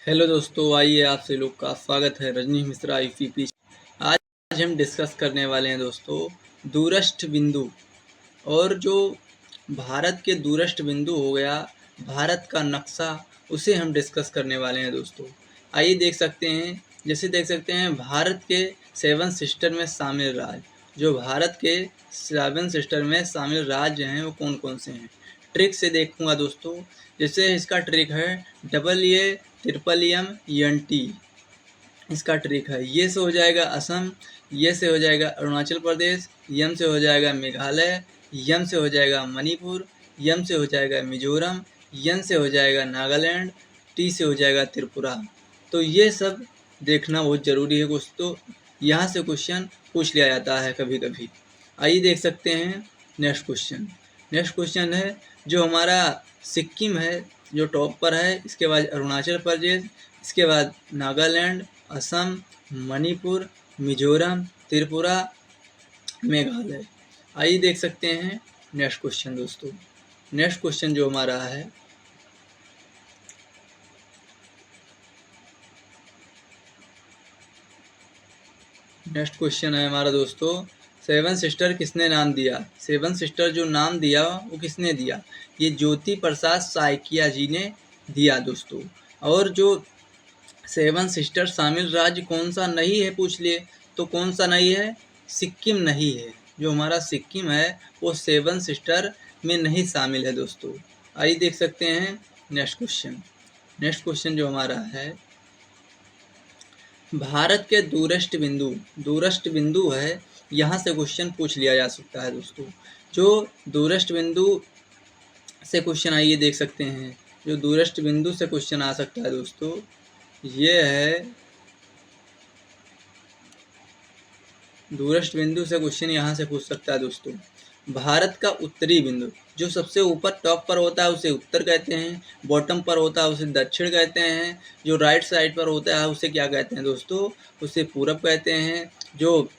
Hello दोस्तों, आइए आपसे लोग का स्वागत है रजनीश मिश्रा ICP। आज हम डिस्कस करने वाले हैं दोस्तों दूरस्थ बिंदु। और जो भारत के दूरस्थ बिंदु हो गया, भारत का नक्शा, उसे हम डिस्कस करने वाले हैं दोस्तों। आइए देख सकते हैं, जैसे देख सकते हैं भारत के 7 सिस्टर में शामिल राज्य। जो भारत के 7 सिस्टर में शामिल राज्य हैं वो कौन कौन से हैं, ट्रिक से देखूंगा दोस्तों। जैसे इसका ट्रिक है AAM-NT, इसका ट्रिक है ये से हो जाएगा असम, ये से हो जाएगा अरुणाचल प्रदेश, यम से हो जाएगा मेघालय, यम से हो जाएगा मणिपुर, यम से हो जाएगा मिजोरम, यन से हो जाएगा नागालैंड, टी से हो जाएगा त्रिपुरा। तो ये सब देखना बहुत ज़रूरी है दोस्तों, यहाँ से क्वेश्चन पूछ लिया जाता है कभी कभी। आइए देख सकते हैं नेक्स्ट क्वेश्चन। नेक्स्ट क्वेश्चन है जो हमारा सिक्किम है जो टॉप पर है, इसके बाद अरुणाचल प्रदेश, इसके बाद नागालैंड, असम, मणिपुर, मिजोरम, त्रिपुरा, मेघालय। आइए देख सकते हैं नेक्स्ट क्वेश्चन दोस्तों। नेक्स्ट क्वेश्चन जो हमारा है, नेक्स्ट क्वेश्चन है हमारा दोस्तों 7 सिस्टर किसने नाम दिया। 7 सिस्टर जो नाम दिया वो किसने दिया, ये ज्योति प्रसाद साइकिया जी ने दिया दोस्तों। और जो 7 सिस्टर शामिल राज्य कौन सा नहीं है पूछ लिए, तो कौन सा नहीं है, सिक्किम नहीं है। जो हमारा सिक्किम है वो 7 सिस्टर में नहीं शामिल है दोस्तों। आइए देख सकते हैं नेक्स्ट क्वेश्चन। नेक्स्ट क्वेश्चन जो हमारा है, भारत के दूरस्थ बिंदु है, यहाँ से क्वेश्चन पूछ लिया जा सकता है दोस्तों। जो दूरस्थ बिंदु से क्वेश्चन आइए देख सकते हैं, जो दूरस्थ बिंदु से क्वेश्चन आ सकता है दोस्तों, ये है दूरस्थ बिंदु से क्वेश्चन यहाँ से पूछ सकता है दोस्तों। भारत का उत्तरी बिंदु, जो सबसे ऊपर टॉप पर होता है उसे उत्तर कहते हैं, बॉटम पर होता है उसे दक्षिण कहते हैं, जो राइट साइड पर होता है उसे क्या कहते हैं दोस्तों, उसे पूरब कहते हैं, जो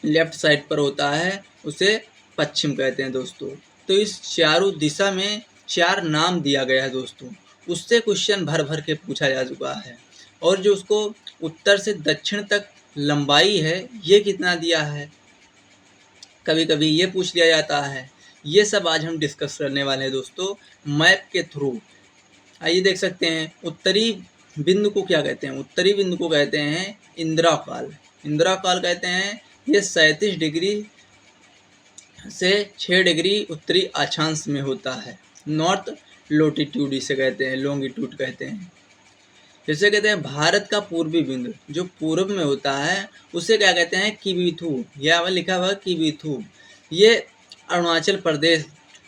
लेफ्ट साइड पर होता है उसे पश्चिम कहते हैं दोस्तों। तो इस चारों दिशा में 4 नाम दिया गया है दोस्तों, उससे क्वेश्चन भर भर के पूछा जा चुका है। और जो उसको उत्तर से दक्षिण तक लंबाई है ये कितना दिया है, कभी कभी ये पूछ लिया जाता है। ये सब आज हम डिस्कस करने वाले हैं दोस्तों मैप के थ्रू। आइए देख सकते हैं उत्तरी बिंदु को क्या कहते हैं, उत्तरी बिंदु को कहते हैं इंदिराकाल। इंदिराकाल कहते हैं ये 37 डिग्री से 6 डिग्री उत्तरी अक्षांश में होता है। नॉर्थ लोटीट्यूड इसे कहते हैं, लॉन्गिट्यूड कहते हैं। जैसे कहते हैं भारत का पूर्वी बिंदु जो पूर्व में होता है उसे क्या कहते हैं, किबीथू। यह लिखा हुआ किबीथू। ये अरुणाचल प्रदेश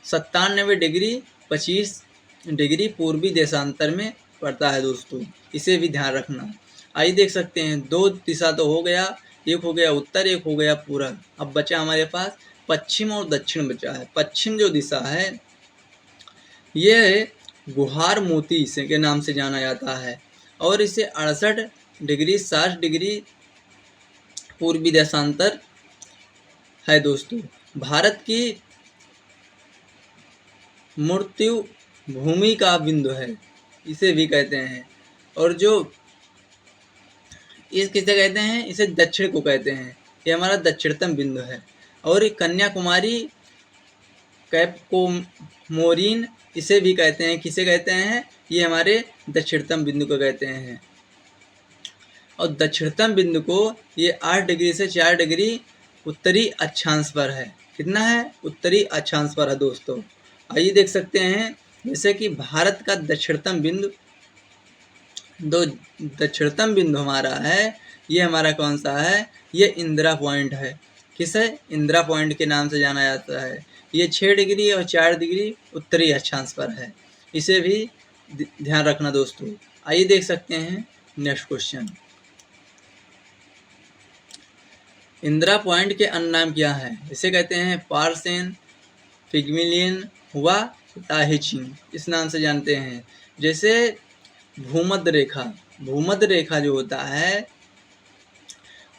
97 डिग्री 25 डिग्री पूर्वी देशांतर में पड़ता है दोस्तों, इसे भी ध्यान रखना। आइए देख सकते हैं 2 दिशा तो हो गया, एक हो गया उत्तर, एक हो गया पूरब। अब बचा हमारे पास पश्चिम और दक्षिण बचा है। पश्चिम जो दिशा है ये गुहार मोती से के नाम से जाना जाता है, और इसे 68 डिग्री 60 डिग्री पूर्वी देशांतर है दोस्तों। भारत की मृत्यु भूमि का बिंदु है, इसे भी कहते हैं। और जो इस किसे कहते हैं, इसे दक्षिण को कहते हैं, ये हमारा दक्षिणतम बिंदु है। और ये कन्याकुमारी कैपकोमोरीन इसे भी कहते हैं, किसे कहते हैं, ये हमारे दक्षिणतम बिंदु को कहते हैं। और दक्षिणतम बिंदु को ये 8 डिग्री से 4 डिग्री उत्तरी अक्षांश पर है। कितना है, उत्तरी अक्षांश पर है दोस्तों। आइए देख सकते हैं जैसे कि भारत का दक्षिणतम बिंदु, दक्षिणतम बिंदु हमारा है, ये हमारा कौन सा है, ये इंदिरा पॉइंट है। किसे, इंदिरा पॉइंट के नाम से जाना जाता है। ये 6 डिग्री और 4 डिग्री उत्तरी अक्षांश पर है, इसे भी ध्यान रखना दोस्तों। आइए देख सकते हैं नेक्स्ट क्वेश्चन। इंदिरा पॉइंट के अन्य नाम क्या है, इसे कहते हैं पार्सेन, पिग्मिलियन व ताहिचिंग, इस नाम से जानते हैं। जैसे भूमध्य रेखा, भूमध्य रेखा जो होता है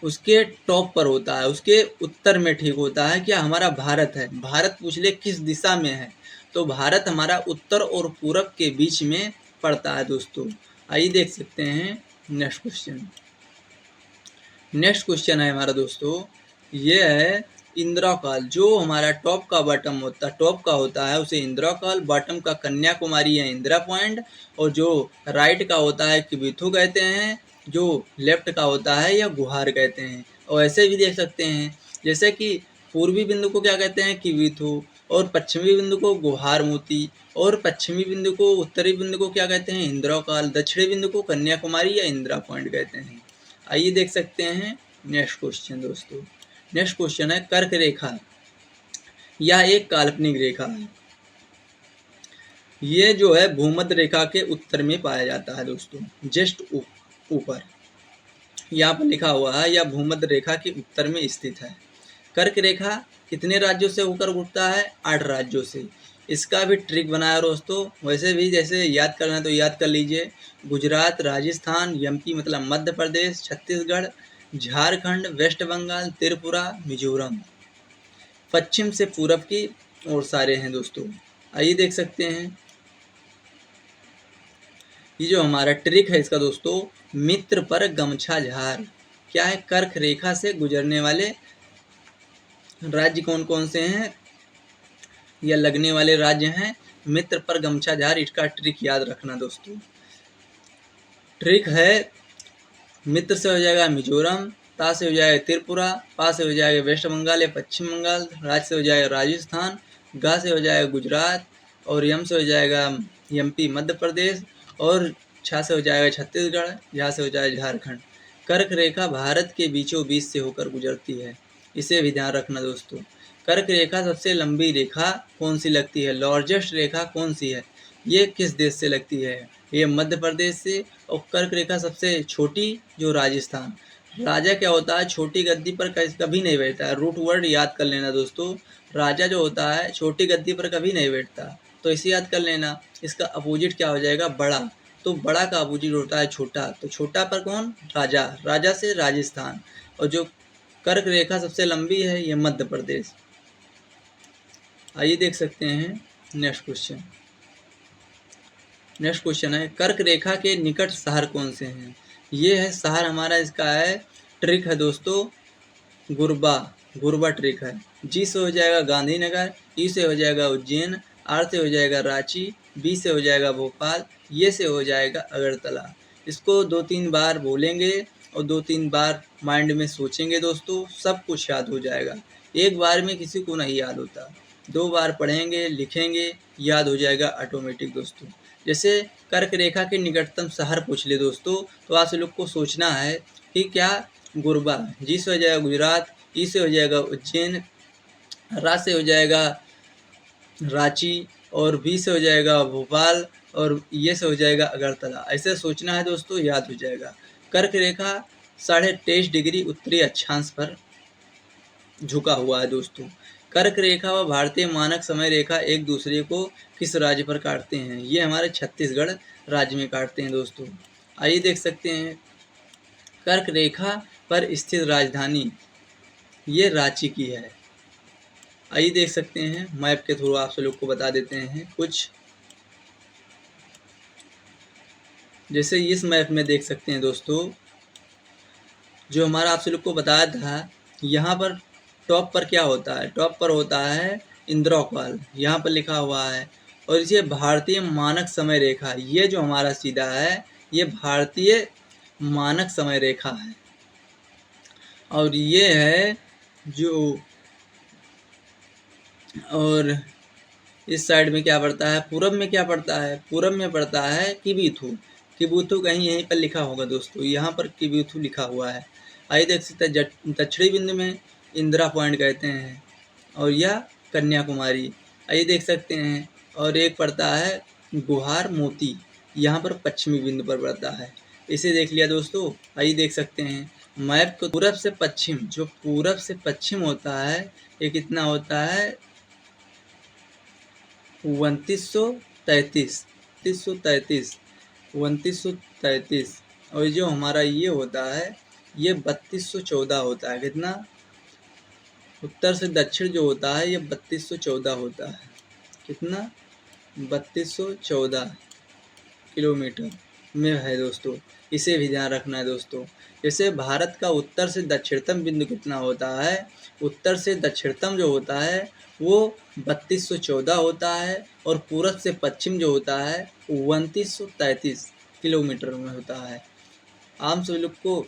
उसके टॉप पर होता है, उसके उत्तर में ठीक होता है। क्या हमारा भारत है, भारत पूछ ले किस दिशा में है, तो भारत हमारा उत्तर और पूरब के बीच में पड़ता है दोस्तों। आइए देख सकते हैं नेक्स्ट क्वेश्चन। नेक्स्ट क्वेश्चन है हमारा दोस्तों, ये है इंदिरा काल। जो हमारा टॉप का होता है उसे इंदिरा काल, बॉटम का कन्याकुमारी या इंदिरा पॉइंट, और जो राइट का होता है किबिथु कहते हैं, जो लेफ्ट का होता है या गुहार कहते हैं। और ऐसे भी देख सकते हैं, जैसे कि पूर्वी बिंदु को क्या कहते हैं, किबिथु, और पश्चिमी बिंदु को गुहार मोती, और पश्चिमी बिंदु को, उत्तरी बिंदु को क्या कहते हैं, इंदिरा काल, दक्षिणी बिंदु को कन्याकुमारी या इंदिरा पॉइंट कहते हैं। आइए देख सकते हैं नेक्स्ट क्वेश्चन दोस्तों। नेक्स्ट क्वेश्चन है कर्क रेखा। यह एक काल्पनिक रेखा है। ये जो है भूमध्य रेखा के उत्तर में पाया जाता है दोस्तों, जस्ट ऊपर यहाँ पर लिखा हुआ है, यह भूमध्य रेखा के उत्तर में स्थित है। कर्क रेखा कितने राज्यों से होकर गुजरता है, 8 राज्यों से। इसका भी ट्रिक बनाया दोस्तों, वैसे भी जैसे याद करना है तो याद कर लीजिए। गुजरात, राजस्थान, एमपी मतलब मध्य प्रदेश, छत्तीसगढ़, झारखंड, वेस्ट बंगाल, त्रिपुरा, मिजोरम। पश्चिम से पूरब की ओर सारे हैं दोस्तों। आइए देख सकते हैं, ये जो हमारा ट्रिक है इसका दोस्तों, मित्र पर गमछा झार। क्या है, कर्क रेखा से गुजरने वाले राज्य कौन कौन से हैं या लगने वाले राज्य हैं, मित्र पर गमछा झार। इसका ट्रिक याद रखना दोस्तों। ट्रिक है, मित्र से हो जाएगा मिजोरम, ता से हो जाएगा त्रिपुरा, पा से हो जाएगा वेस्ट बंगाल या पश्चिम बंगाल, राज से हो जाएगा राजस्थान, गा से हो जाएगा गुजरात, और यम से हो जाएगा एमपी मध्य प्रदेश, और छा से हो जाएगा छत्तीसगढ़, झा से हो जाएगा झारखंड। कर्क रेखा भारत के बीचों बीच से होकर गुजरती है, इसे भी ध्यान रखना दोस्तों। कर्क रेखा सबसे लंबी रेखा कौन सी लगती है, लार्जेस्ट रेखा कौन सी है, ये किस देश से लगती है, ये मध्य प्रदेश से। और कर्क रेखा सबसे छोटी जो राजस्थान। राजा क्या होता है, छोटी गद्दी पर कभी नहीं बैठता है। रूट वर्ड याद कर लेना दोस्तों, राजा जो होता है छोटी गद्दी पर कभी नहीं बैठता, तो इसे याद कर लेना। इसका अपोजिट क्या हो जाएगा, बड़ा। तो बड़ा का अपोजिट होता है छोटा, तो छोटा पर कौन, राजा। राजा से राजस्थान। और जो कर्क रेखा सबसे लंबी है ये मध्य प्रदेश। आइए देख सकते हैं नेक्स्ट क्वेश्चन। नेक्स्ट क्वेश्चन है, कर्क रेखा के निकट शहर कौन से हैं। ये है शहर हमारा, इसका है ट्रिक है दोस्तों, गुरबा। गुरबा ट्रिक है। जी से हो जाएगा गांधीनगर, ई से हो जाएगा उज्जैन, आर से हो जाएगा रांची, बी से हो जाएगा भोपाल, ये से हो जाएगा अगरतला। इसको 2-3 बार बोलेंगे और 2-3 बार माइंड में सोचेंगे दोस्तों, सब कुछ याद हो जाएगा। एक बार में किसी को नहीं याद होता, 2 बार पढ़ेंगे, लिखेंगे, याद हो जाएगा ऑटोमेटिक दोस्तों। जैसे कर्क रेखा के निकटतम शहर पूछ ले दोस्तों, तो आप लोग को सोचना है कि क्या, गुरबा। जी से हो जाएगा गुजरात, ई से हो जाएगा उज्जैन, रा से हो जाएगा रांची, और बी से हो जाएगा भोपाल, और ये से हो जाएगा अगरतला। ऐसे सोचना है दोस्तों, याद हो जाएगा। कर्क रेखा 23.5 डिग्री उत्तरी अक्षांश पर झुका हुआ है दोस्तों। कर्क रेखा व भारतीय मानक समय रेखा एक दूसरे को किस राज्य पर काटते हैं, ये हमारे छत्तीसगढ़ राज्य में काटते हैं दोस्तों। आइए देख सकते हैं, कर्क रेखा पर स्थित राजधानी ये रांची की है। आइए देख सकते हैं, मैप के थ्रू आप सब लोग को बता देते हैं कुछ। जैसे इस मैप में देख सकते हैं दोस्तों, जो हमारा आप सब लोग को बताया था, यहाँ पर टॉप पर क्या होता है, टॉप पर होता है इंदिरा काल, यहाँ पर लिखा हुआ है। और ये भारतीय मानक समय रेखा, ये जो हमारा सीधा है ये भारतीय मानक समय रेखा है। और ये है जो, और इस साइड में क्या पड़ता है, पूरब में क्या पड़ता है, पूरब में पड़ता है किबिथु। किबिथु कहीं यहीं पर लिखा होगा दोस्तों, यहाँ पर किबिथु लिखा हुआ है। आइए देख सकते हैं, दक्षिणी बिंदु में इंदिरा पॉइंट कहते हैं, और यह कन्याकुमारी। आइए देख सकते हैं, और एक पड़ता है गुहार मोती, यहाँ पर पश्चिमी बिंदु पर पड़ता है। इसे देख लिया दोस्तों। आइए देख सकते हैं मैप को, पूरब से पश्चिम, जो पूरब से पश्चिम होता है ये कितना होता है, 2933, 2933। और जो हमारा ये होता है ये 3214 होता है। कितना, उत्तर से दक्षिण जो होता है ये 3214 होता है। कितना, 3214 किलोमीटर। में है दोस्तों, इसे भी ध्यान रखना है दोस्तों। जैसे भारत का उत्तर से दक्षिणतम बिंदु कितना होता है, उत्तर से दक्षिणतम जो होता है वो 3214 होता है, और पूरब से पश्चिम जो होता है 2933 किलोमीटर में होता है। आप सभी लोग को